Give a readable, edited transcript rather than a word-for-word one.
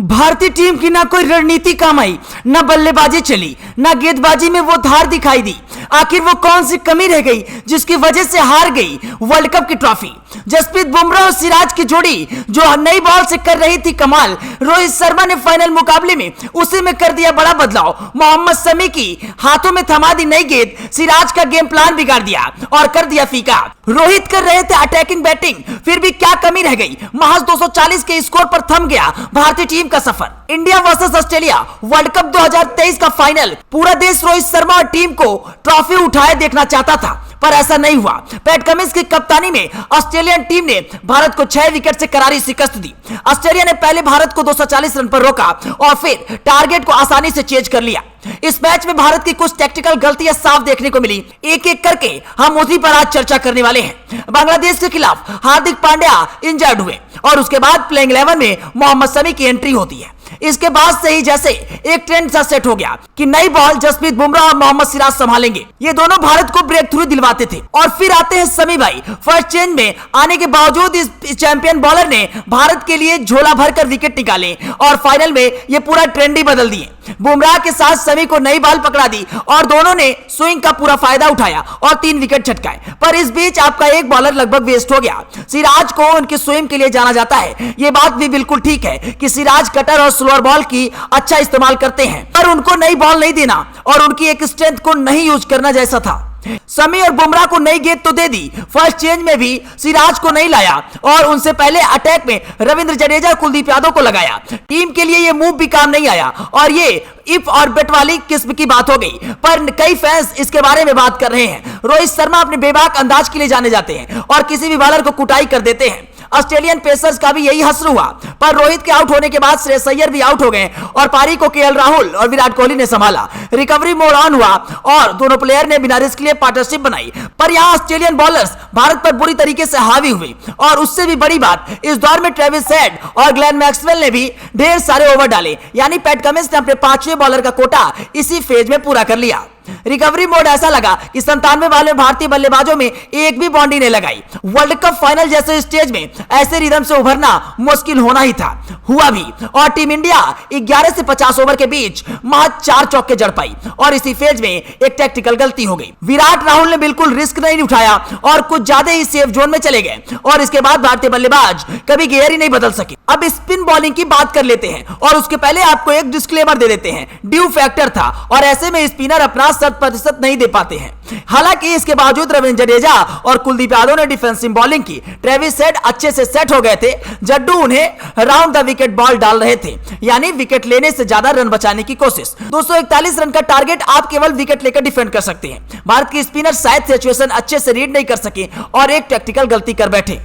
भारतीय टीम की ना कोई रणनीति काम आई, ना बल्लेबाजी चली, ना गेंदबाजी में वो धार दिखाई दी। आखिर वो कौन सी कमी रह गई जिसकी वजह से हार गई वर्ल्ड कप की ट्रॉफी। जसप्रीत बुमराह और सिराज की जोड़ी जो नई बॉल से कर रही थी कमाल, रोहित शर्मा ने फाइनल मुकाबले में उसी में कर दिया बड़ा बदलाव। मोहम्मद शमी की हाथों में थमा दी नई गेंद, सिराज का गेम प्लान बिगाड़ दिया और कर दिया फीका। रोहित कर रहे थे अटैकिंग बैटिंग, फिर भी क्या कमी रह गई। महज 240 के स्कोर पर थम गया भारतीय टीम का सफर। India versus Australia world cup 2023 का फाइनल। पूरा देश रोहित शर्मा और टीम को ट्रॉफी उठाए देखना चाहता था, पर ऐसा नहीं हुआ। पैट कमिंस की कप्तानी में ऑस्ट्रेलियन टीम ने भारत को 6 विकेट से करारी शिकस्त दी। ऑस्ट्रेलिया ने पहले भारत को 240 रन पर रोका और फिर टारगेट को आसानी से चेज कर लिया। इस मैच में भारत की कुछ टैक्टिकल गलतियां साफ देखने को मिली। एक एक करके हम उसी पर आज चर्चा करने वाले हैं। बांग्लादेश के खिलाफ हार्दिक पांड्या इंजर्ड हुए और उसके बाद प्लेइंग 11 में मोहम्मद शमी की एंट्री होती है। इसके बाद से ही जैसे एक ट्रेंड सा सेट हो गया कि नई बॉल जसप्रीत बुमराह और मोहम्मद सिराज संभालेंगे। ये दोनों भारत को ब्रेक थ्रू दिलवाते थे। और फिर आते हैं शमी भाई। फर्स्ट चेंज में आने के बावजूद इस चैंपियन बॉलर ने भारत के लिए झोला भरकर विकेट निकाले और फाइनल में ये पूरा ट्रेंड ही बदल दिए। बुमराह के साथ शमी को नई बॉल पकड़ा दी और दोनों ने स्विंग का पूरा फायदा उठाया और 3 विकेट छटकाए। पर इस बीच आपका एक बॉलर लगभग वेस्ट हो गया। सिराज को उनकी स्विंग के लिए जाना जाता है। ये बात भी बिल्कुल ठीक है कि सिराज कटर और स्लोअर बॉल की अच्छा इस्तेमाल करते हैं, पर उनको नई बॉल नहीं देना और उनकी एक स्ट्रेंथ को नहीं यूज करना जैसा था। शमी और बुमराह को नई गेंद तो दे दी, फर्स्ट चेंज में भी सिराज को नहीं लाया और उनसे पहले अटैक में रविंद्र जडेजा कुलदीप यादव को लगाया। टीम के लिए ये मूव भी काम नहीं आया और ये इफ और बेट वाली किस्म की बात हो गई। पर कई फैंस इसके बारे में बात कर रहे हैं। रोहित शर्मा अपने बेबाक अंदाज के लिए जाने जाते हैं और किसी भी बॉलर को कुटाई कर देते हैं। ऑस्ट्रेलियन पेसर्स का भी यही हश्र हुआ, पर रोहित के आउट होने के बाद श्रेयस अय्यर भी आउट हो गए और पारी को केएल राहुल और विराट कोहली ने संभाला। रिकवरी मोड ऑन हुआ और दोनों प्लेयर ने बिना रिस्क लिए पार्टनरशिप बनाई। पर यहां ऑस्ट्रेलियन बॉलर्स भारत पर बुरी तरीके से हावी हुए और उससे भी बड़ी बात, इस दौर में ट्रेविस हेड और ग्लेन मैक्सवेल ने भी ढेर सारे ओवर डाले। यानी पैट कमिंस ने अपने 5वें बॉलर का कोटा इसी फेज में पूरा कर लिया। रिकवरी मोड ऐसा लगा कि 97 वाले भारतीय बल्लेबाजों में एक भी बाउंड्री नहीं लगाई। वर्ल्ड कप फाइनल जैसे स्टेज में ऐसे रिदम से उभरना मुश्किल होना ही था, हुआ भी। और टीम इंडिया 11 से 50 ओवर के बीच महज 4 चौके जड़ पाई और इसी फेज में एक टैक्टिकल गलती हो गई। विराट राहुल ने बिल्कुल रिस्क नहीं उठाया और कुछ ज्यादा ही सेफ जोन में चले गए और इसके बाद भारतीय बल्लेबाज कभी गियर ही नहीं बदल सके। अब स्पिन बॉलिंग की बात कर लेते हैं और उसके पहले आपको एक डिस्क्लेमर दे देते हैं। ड्यू फैक्टर था और ऐसे में स्पिनर अपना 100% नहीं दे पाते हैं। हालांकि इसके बावजूद रविंद्र जडेजा और कुलदीप यादव ने डिफेंसिव बॉलिंग की। ट्रेविस हेड अच्छे से सेट हो गए थे। जड्डू उन्हें राउंड द विकेट बॉल डाल रहे थे, यानी विकेट लेने से ज्यादा रन बचाने की कोशिश। 241 रन का टारगेट आप केवल विकेट लेकर डिफेंड कर सकते हैं। भारत के स्पिनर शायद सिचुएशन अच्छे से रीड नहीं कर सके और एक टैक्टिकल गलती कर बैठे।